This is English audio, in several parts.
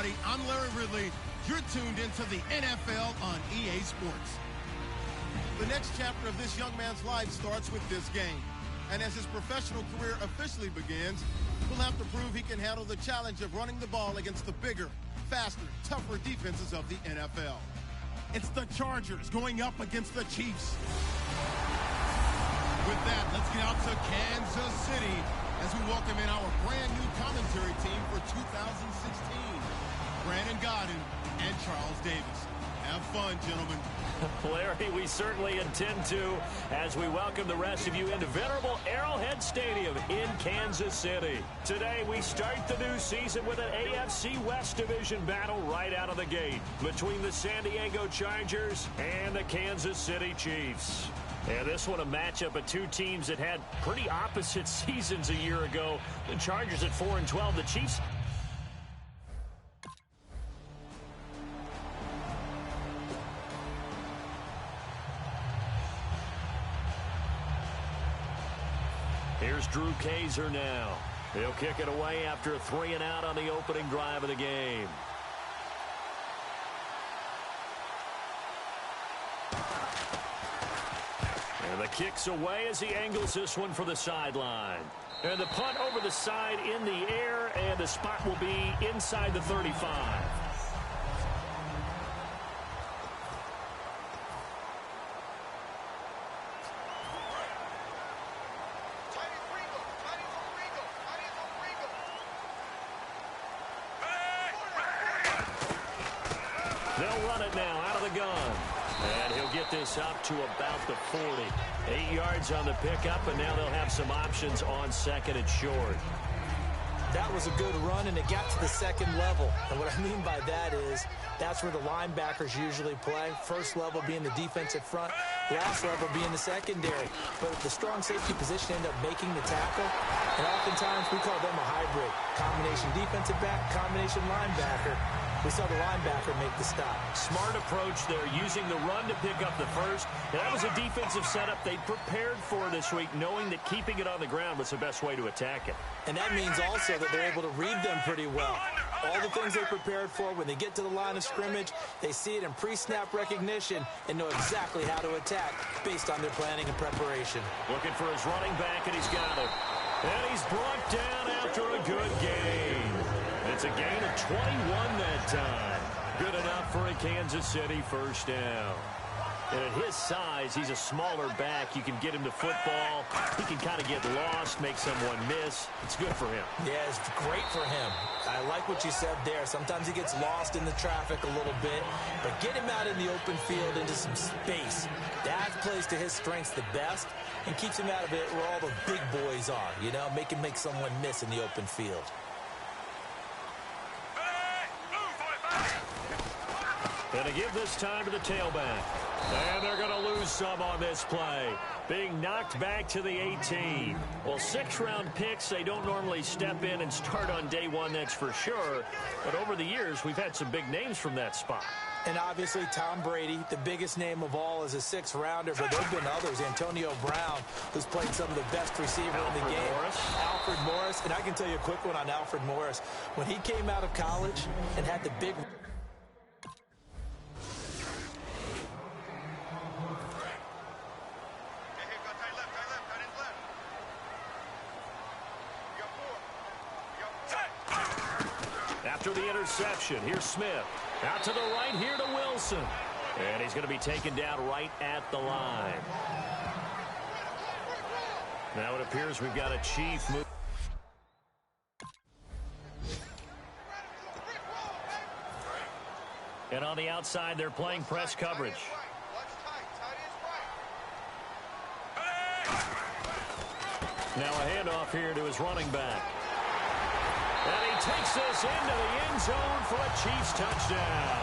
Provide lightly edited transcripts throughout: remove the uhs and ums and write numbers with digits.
everybody. I'm Larry Ridley. You're tuned into the NFL on EA Sports. The next chapter of this young man's life starts with this game. And as his professional career officially begins, he'll have to prove he can handle the challenge of running the ball against the bigger, faster, tougher defenses of the NFL. It's the Chargers going up against the Chiefs. With that, let's get out to Kansas City as we welcome in our brand new commentary team for 2016. Brandon Godden and Charles Davis. Have fun, gentlemen. Larry, we certainly intend to as we welcome the rest of you into venerable Arrowhead Stadium in Kansas City. Today, we start the new season with an AFC West Division battle right out of the gate between the San Diego Chargers and the Kansas City Chiefs. And this one a matchup of two teams that had pretty opposite seasons a year ago. The Chargers at 4-12, the Chiefs. Here's Drew Kaiser now. He'll kick it away after a 3-and-out on the opening drive of the game. And the kick's away as he angles this one for the sideline. And the punt over the side in the air, and the spot will be inside the 35. They'll run it now out of the gun. And he'll get this up to about the 40. 8 yards on the pickup, and now they'll have some options on second and short. That was a good run, and it got to the second level. And what I mean by that is that's where the linebackers usually play. First level being the defensive front, last level being the secondary. But the strong safety position ended up making the tackle, and oftentimes we call them a hybrid. Combination defensive back, combination linebacker. We saw the linebacker make the stop. Smart approach there, using the run to pick up the first. And that was a defensive setup they prepared for this week, knowing that keeping it on the ground was the best way to attack it. And that means also that they're able to read them pretty well. All the things they prepared for, when they get to the line of scrimmage, they see it in pre-snap recognition and know exactly how to attack based on their planning and preparation. Looking for his running back, and he's got it. And he's brought down after a good game. It's a gain of 21 that time. Good enough for a Kansas City first down. And at his size, he's a smaller back. You can get him to football. He can kind of get lost, make someone miss. It's good for him. Yeah, it's great for him. I like what you said there. Sometimes he gets lost in the traffic a little bit, but get him out in the open field into some space. That plays to his strengths the best and keeps him out of it where all the big boys are, you know, make someone miss in the open field. Going to give this time to the tailback. And they're going to lose some on this play. Being knocked back to the 18. Well, 6-round picks, they don't normally step in and start on day one, that's for sure. But over the years, we've had some big names from that spot. And obviously, Tom Brady, the biggest name of all, is a 6th-rounder. But there have been others. Antonio Brown, who's played some of the best receiver in the game. Alfred Morris. And I can tell you a quick one on Alfred Morris. When he came out of college and had the big... After the interception, here's Smith. Out to the right here to Wilson. And he's going to be taken down right at the line. Now it appears we've got a Chief move. And on the outside, they're playing press coverage. Now a handoff here to his running back. And he takes this into the end zone for a Chiefs touchdown.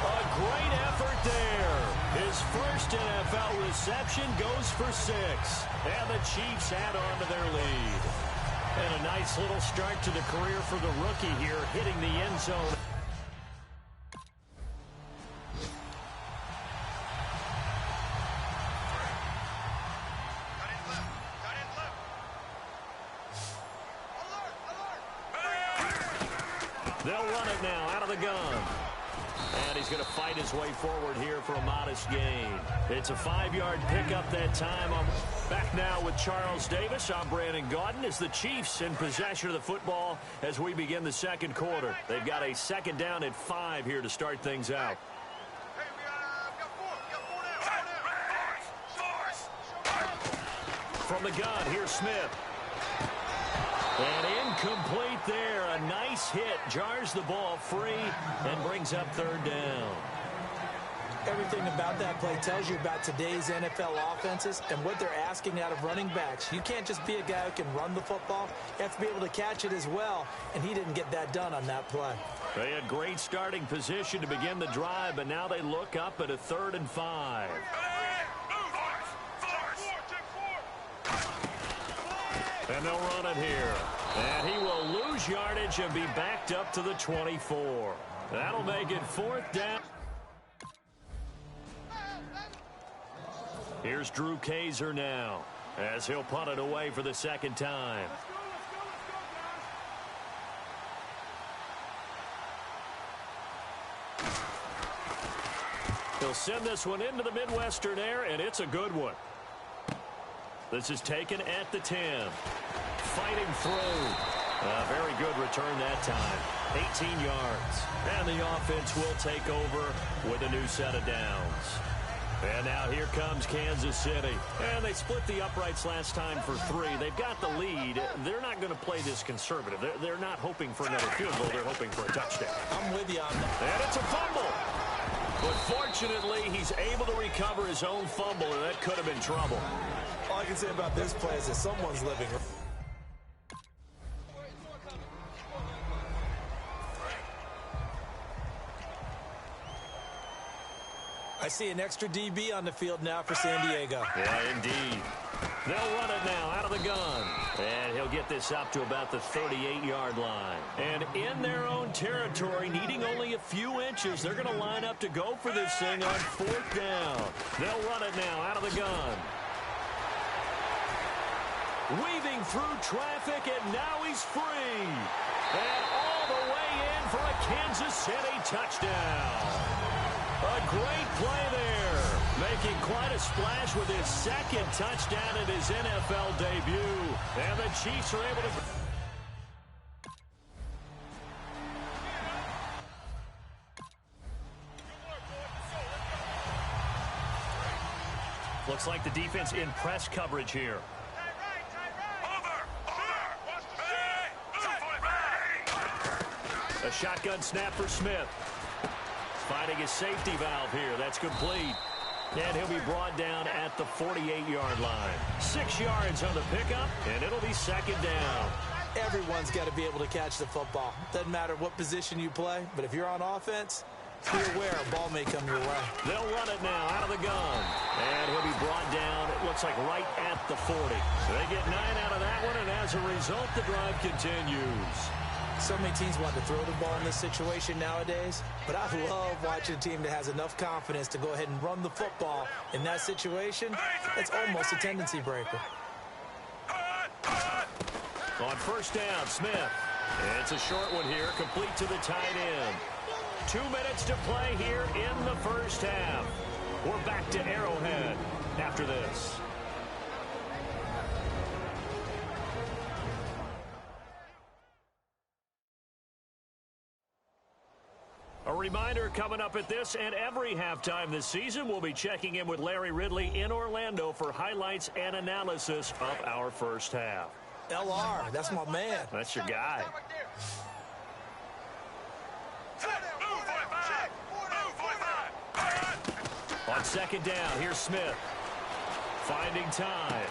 A great effort there. His first NFL reception goes for 6. And the Chiefs add on to their lead. And a nice little start to the career for the rookie here, hitting the end zone. They'll run it now out of the gun. And he's going to fight his way forward here for a modest gain. It's a 5-yard pickup that time. Back now with Charles Davis. I'm Brandon Gaudin as the Chiefs in possession of the football as we begin the second quarter. They've got a second down at 5 here to start things out. From the gun, here's Smith. And incomplete there. A nice hit. Jars the ball free and brings up third down. Everything about that play tells you about today's NFL offenses and what they're asking out of running backs. You can't just be a guy who can run the football. You have to be able to catch it as well, and he didn't get that done on that play. They had great starting position to begin the drive, but now they look up at a 3rd and 5. And they'll run it here. And he will lose yardage and be backed up to the 24. That'll make it 4th down. Here's Drew Kaiser now as he'll punt it away for the second time. He'll send this one into the Midwestern air, and it's a good one. This is taken at the 10. Fighting through. A very good return that time. 18 yards. And the offense will take over with a new set of downs. And now here comes Kansas City. And they split the uprights last time for 3. They've got the lead. They're not going to play this conservative. They're not hoping for another field goal. They're hoping for a touchdown. I'm with you on that. And it's a fumble. But fortunately, he's able to recover his own fumble, and that could have been trouble. All I can say about this play is that someone's living. I see an extra DB on the field now for San Diego. Yeah, indeed. They'll run it now out of the gun. And he'll get this up to about the 38-yard line. And in their own territory, needing only a few inches, they're going to line up to go for this thing on 4th down. They'll run it now out of the gun. Weaving through traffic, and now he's free. And all the way in for a Kansas City touchdown. A great play there, making quite a splash with his 2nd touchdown in his NFL debut. And the Chiefs are able to... Looks like the defense in press coverage here. A shotgun snap for Smith. Finding his safety valve here. That's complete. And he'll be brought down at the 48-yard line. 6 yards on the pickup, and it'll be 2nd down. Everyone's got to be able to catch the football. Doesn't matter what position you play, but if you're on offense, be aware a ball may come your way. They'll run it now out of the gun. And he'll be brought down, it looks like right at the 40. They get 9 out of that one, and as a result, the drive continues. So many teams want to throw the ball in this situation nowadays, but I love watching a team that has enough confidence to go ahead and run the football. In that situation, it's almost a tendency breaker. On 1st down, Smith. It's a short one here, complete to the tight end. 2 minutes to play here in the first half. We're back to Arrowhead after this. A reminder coming up at this and every halftime this season, we'll be checking in with Larry Ridley in Orlando for highlights and analysis of our first half. LR, that's my man. That's your guy. On 2nd down, here's Smith. Finding time.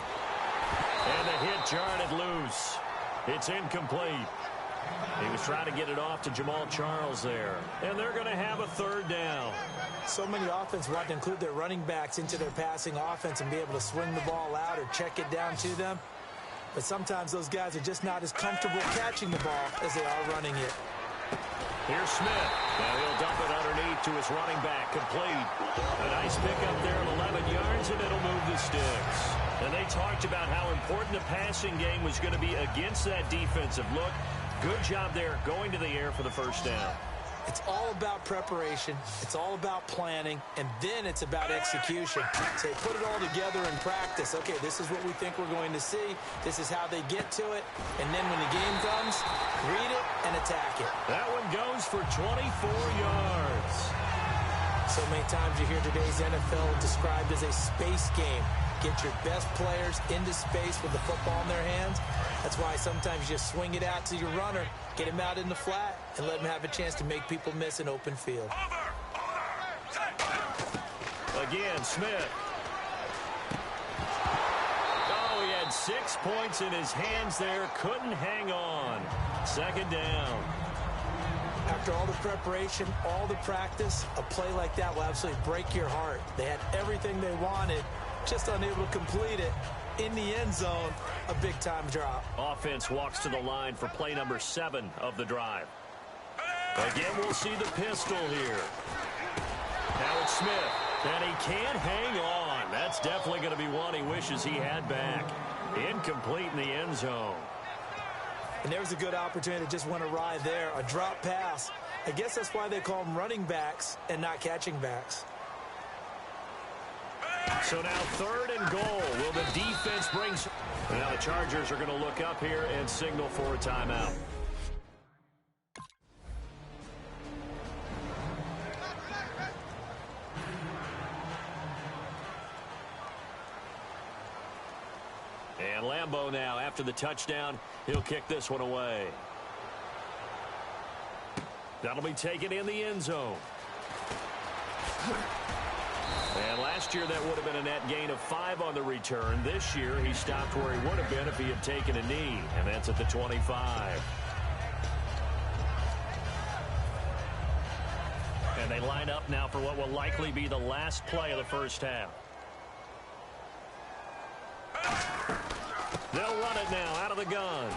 And the hit jarred it loose. It's incomplete. He was trying to get it off to Jamal Charles there. And they're going to have a 3rd down. So many offenses want to include their running backs into their passing offense and be able to swing the ball out or check it down to them. But sometimes those guys are just not as comfortable catching the ball as they are running it. Here's Smith. Now he'll dump it underneath to his running back. Complete. A nice pickup there at 11 yards, and it'll move the sticks. And they talked about how important the passing game was going to be against that defensive look. Good job there going to the air for the first down. It's all about preparation. It's all about planning. And then it's about execution. So they put it all together in practice. Okay, this is what we think we're going to see. This is how they get to it. And then when the game comes, read it and attack it. That one goes for 24 yards. So many times you hear today's NFL described as a space game. Get your best players into space with the football in their hands. That's why sometimes you just swing it out to your runner, get him out in the flat, and let him have a chance to make people miss an open field. Again, Smith. Oh, he had 6 points in his hands there. Couldn't hang on. Second down. After all the preparation, all the practice, a play like that will absolutely break your heart. They had everything they wanted, just unable to complete it. In the end zone, a big-time drop. Offense walks to the line for play number 7 of the drive. Again, we'll see the pistol here. Now it's Smith, and he can't hang on. That's definitely going to be one he wishes he had back. Incomplete in the end zone. And there's a good opportunity to just went awry there. A drop pass. I guess that's why they call them running backs and not catching backs. So now 3rd and goal. Will the defense bring... Now the Chargers are going to look up here and signal for a timeout. And Lambeau now, after the touchdown, he'll kick this one away. That'll be taken in the end zone. And last year, that would have been a net gain of 5 on the return. This year, he stopped where he would have been if he had taken a knee, and that's at the 25. And they line up now for what will likely be the last play of the first half. They'll run it now out of the gun.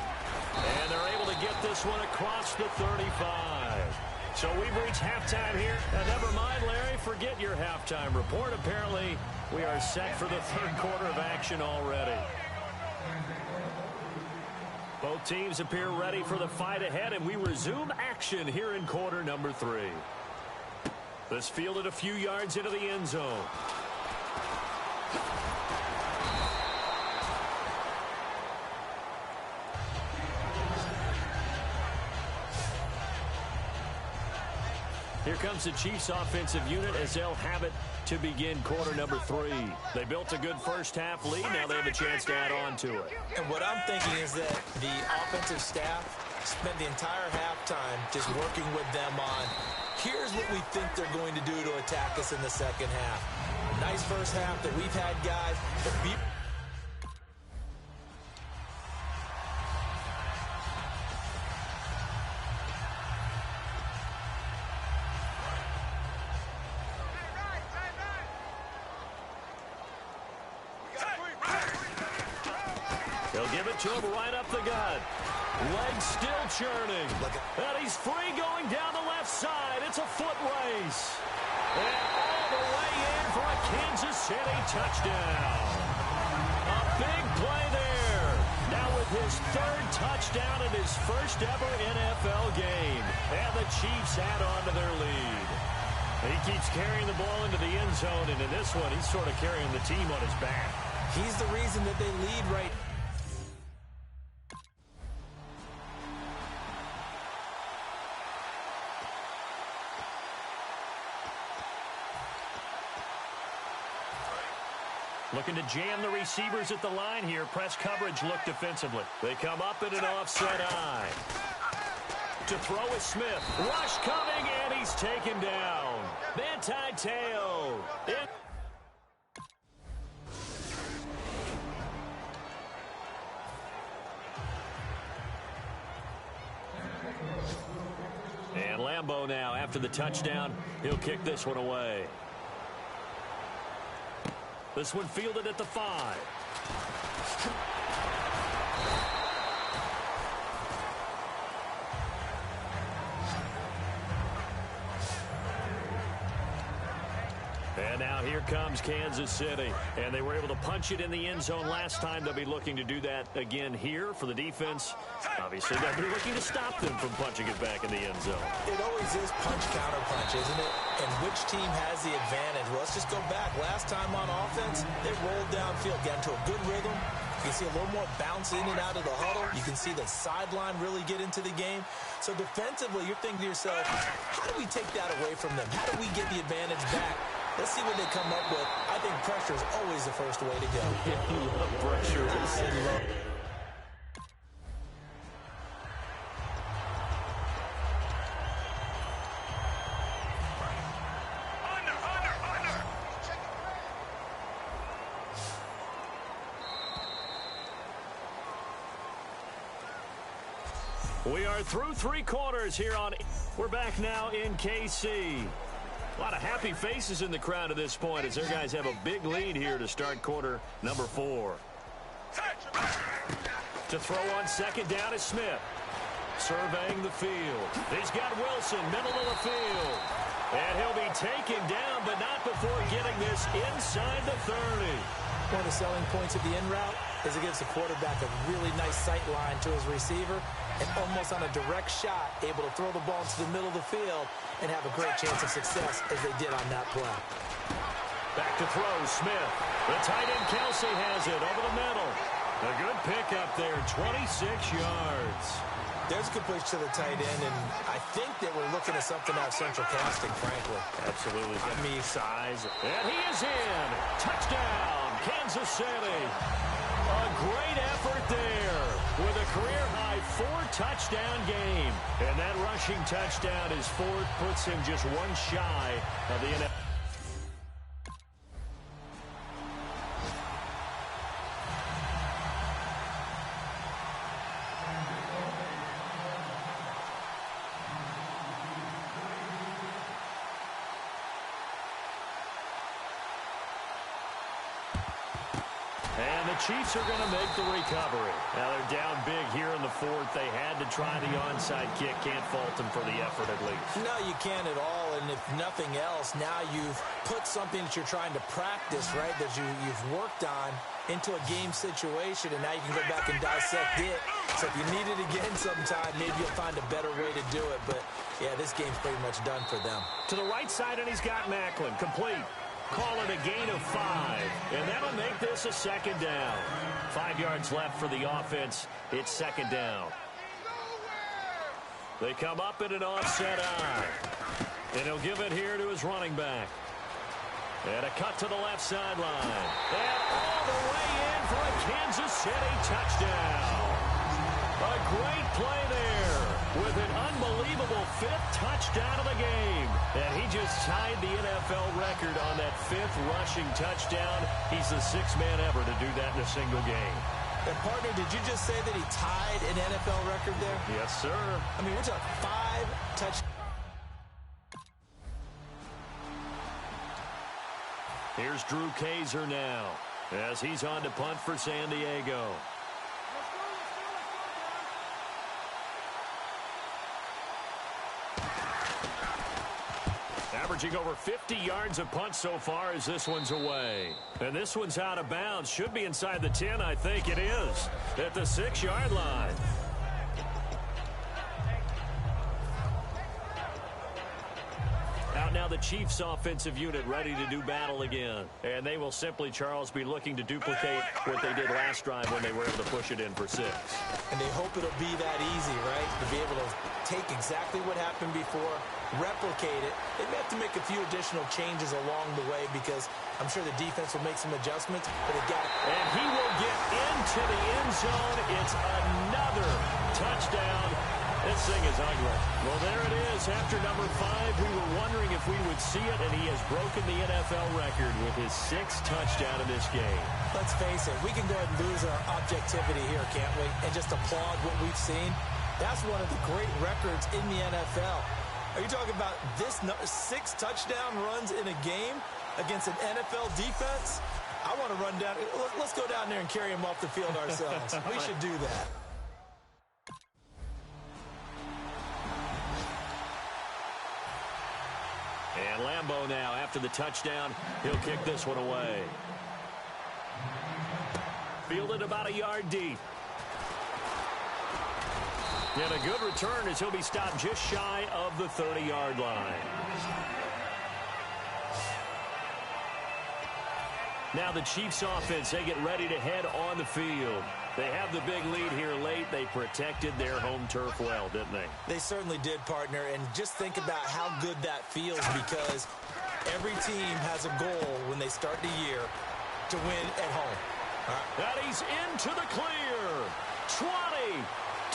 And they're able to get this one across the 35. So we've reached halftime here. And never mind, Larry, forget your halftime report. Apparently, we are set for the 3rd quarter of action already. Both teams appear ready for the fight ahead, and we resume action here in quarter number 3. This fielded a few yards into the end zone. Here comes the Chiefs offensive unit as they'll have it to begin quarter number 3. They built a good first half lead. Now they have a chance to add on to it. And what I'm thinking is that the offensive staff spent the entire halftime just working with them on, here's what we think they're going to do to attack us in the second half. Nice first half that we've had, guys, but be... They'll give it to him right up the gut. Legs still churning. And he's free going down the left side. It's a foot race. And all the way in for a Kansas City touchdown. A big play there. Now with his 3rd touchdown in his first ever NFL game. And the Chiefs add on to their lead. He keeps carrying the ball into the end zone. And in this one, he's sort of carrying the team on his back. He's the reason that they lead right now. Looking to jam the receivers at the line here. Press coverage look defensively. They come up in an offset eye. To throw is Smith. Rush coming, and he's taken down. Manti-Te'o. And Lambeau now, after the touchdown, he'll kick this one away. This one fielded at the 5. And now here here comes Kansas City. And they were able to punch it in the end zone last time. They'll be looking to do that again here for the defense. Obviously, they'll be looking to stop them from punching it back in the end zone. It always is punch-counter-punch, isn't it? And which team has the advantage? Well, let's just go back. Last time on offense, they rolled downfield, got into a good rhythm. You can see a little more bounce in and out of the huddle. You can see the sideline really get into the game. So defensively, you're thinking to yourself, how do we take that away from them? How do we get the advantage back? Let's see what they come up with. I think pressure is always the first way to go. Pressure. We are through 3 quarters here on. We're back now in KC. A lot of happy faces in the crowd at this point as their guys have a big lead here to start quarter number 4. To throw on second down is Smith. Surveying the field. He's got Wilson, middle of the field. And he'll be taken down, but not before getting this inside the 30. One of the selling points of the in route is it gives the quarterback a really nice sight line to his receiver and almost on a direct shot able to throw the ball into the middle of the field and have a great chance of success as they did on that play. Back to throw, Smith. The tight end Kelsey has it over the middle. A good pickup there, 26 yards. There's a good push to the tight end, and I think that we're looking at something out of central casting, frankly. Absolutely. I mean, size. And he is in. Touchdown, Kansas City. A great effort there with a career-high 4-touchdown game. And that rushing touchdown is 4th, puts him just one shy of the NFL. And the Chiefs are going to make the recovery. Now they're down big here in the 4th. They had to try the onside kick. Can't fault them for the effort at least. No, you can't at all. And if nothing else, now you've put something that you're trying to practice, right, that you've worked on into a game situation, and now you can go back and dissect it. So if you need it again sometime, maybe you'll find a better way to do it. But, yeah, this game's pretty much done for them. To the right side, and he's got Macklin. Complete. Call it a gain of 5, and that'll make this a second down. 5 yards left for the offense. It's second down. They come up in an offset eye, and he'll give it here to his running back. And a cut to the left sideline. And all the way in for a Kansas City touchdown. A great play there with an unbelievable 5th touchdown of the game. And he just tied the NFL record on that 5th rushing touchdown. He's the 6th man ever to do that in a single game. And, partner, did you just say that he tied an NFL record there? Yes, sir. I mean, we're talking 5 touchdowns. Here's Drew Kaiser now as he's on to punt for San Diego. Averaging over 50 yards a punt so far as this one's away. And this one's out of bounds. Should be inside the 10, I think it is. At the 6-yard line. Out now the Chiefs offensive unit ready to do battle again. And they will simply, Charles, be looking to duplicate what they did last drive when they were able to push it in for 6. And they hope it'll be that easy, right? To be able to take exactly what happened before, replicate it. They may have to make a few additional changes along the way because I'm sure the defense will make some adjustments, but they got it. And he will get into the end zone. It's another touchdown. This thing is ugly. Well, there it is. After number 5, we were wondering if we would see it, and he has broken the NFL record with his 6th touchdown in this game. Let's face it, we can go ahead and lose our objectivity here, can't we? And just applaud what we've seen. That's one of the great records in the NFL. Are you talking about this 6 touchdown runs in a game against an NFL defense? I want to run down. Let's go down there and carry him off the field ourselves. We should do that. And Lambeau now, after the touchdown, he'll kick this one away. Fielded about a yard deep. And a good return as he'll be stopped just shy of the 30-yard line. Now the Chiefs offense, they get ready to head on the field. They have the big lead here late. They protected their home turf well, didn't they? They certainly did, partner. And just think about how good that feels, because every team has a goal when they start the year to win at home. And he's into the clear. 20,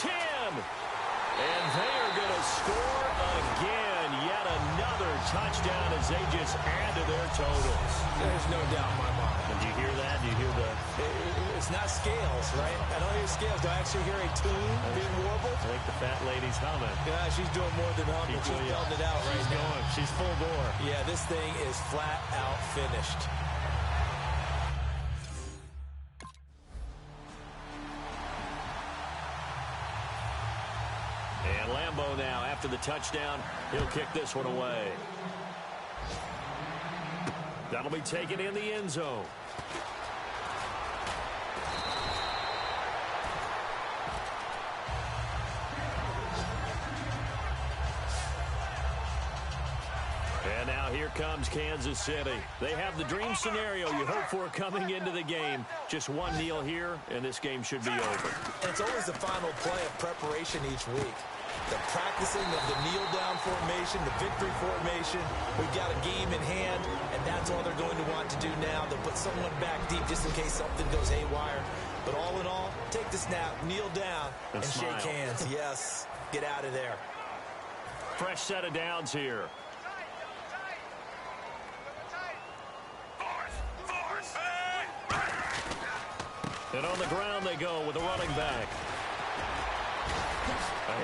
10. And they are going to score again. Yet another touchdown as they just add to their totals. There's no doubt in my mind. And do you hear that? Do you hear the... It's not scales, right? I don't hear scales. Do I actually hear a tune being warbled? I think the fat lady's humming. Yeah, she's doing more than humming. She's belting it out right now. Going. She's full bore. Yeah, this thing is flat out finished. And Lambeau now, after the touchdown, he'll kick this one away. That'll be taken in the end zone. And now here comes Kansas City. They have the dream scenario you hope for coming into the game. Just one kneel here, and this game should be over. And it's always the final play of preparation each week. The practicing of the kneel-down formation, the victory formation. We've got a game in hand, and that's all they're going to want to do now. They'll put someone back deep just in case something goes haywire. But all in all, take the snap, kneel down, and shake hands. Yes, get out of there. Fresh set of downs here. And on the ground they go with the running back.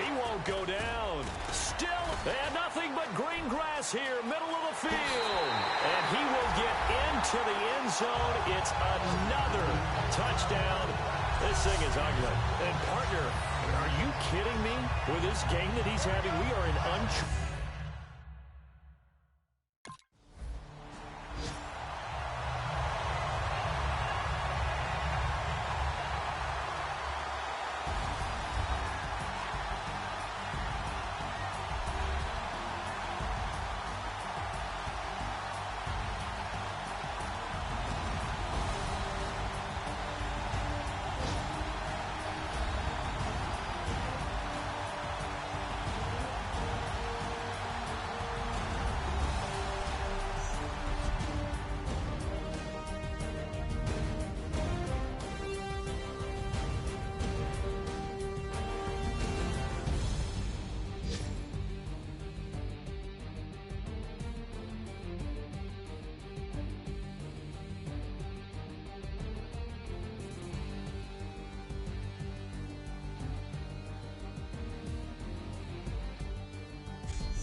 He won't go down. Still, and nothing but green grass here, middle of the field. And he will get into the end zone. It's another touchdown. This thing is ugly. And, partner, are you kidding me? With this game that he's having, we are in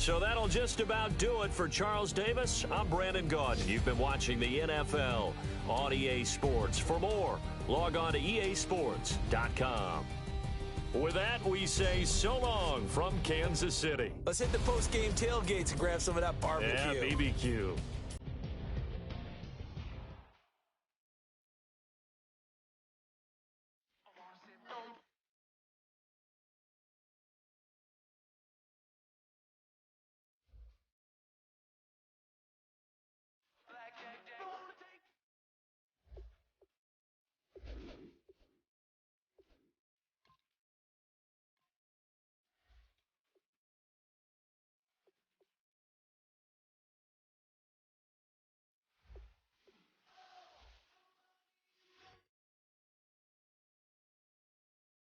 So that'll just about do it for Charles Davis. I'm Brandon Gaudin. You've been watching the NFL on EA Sports. For more, log on to easports.com. With that, we say so long from Kansas City. Let's hit the post-game tailgates and grab some of that barbecue. Yeah, BBQ.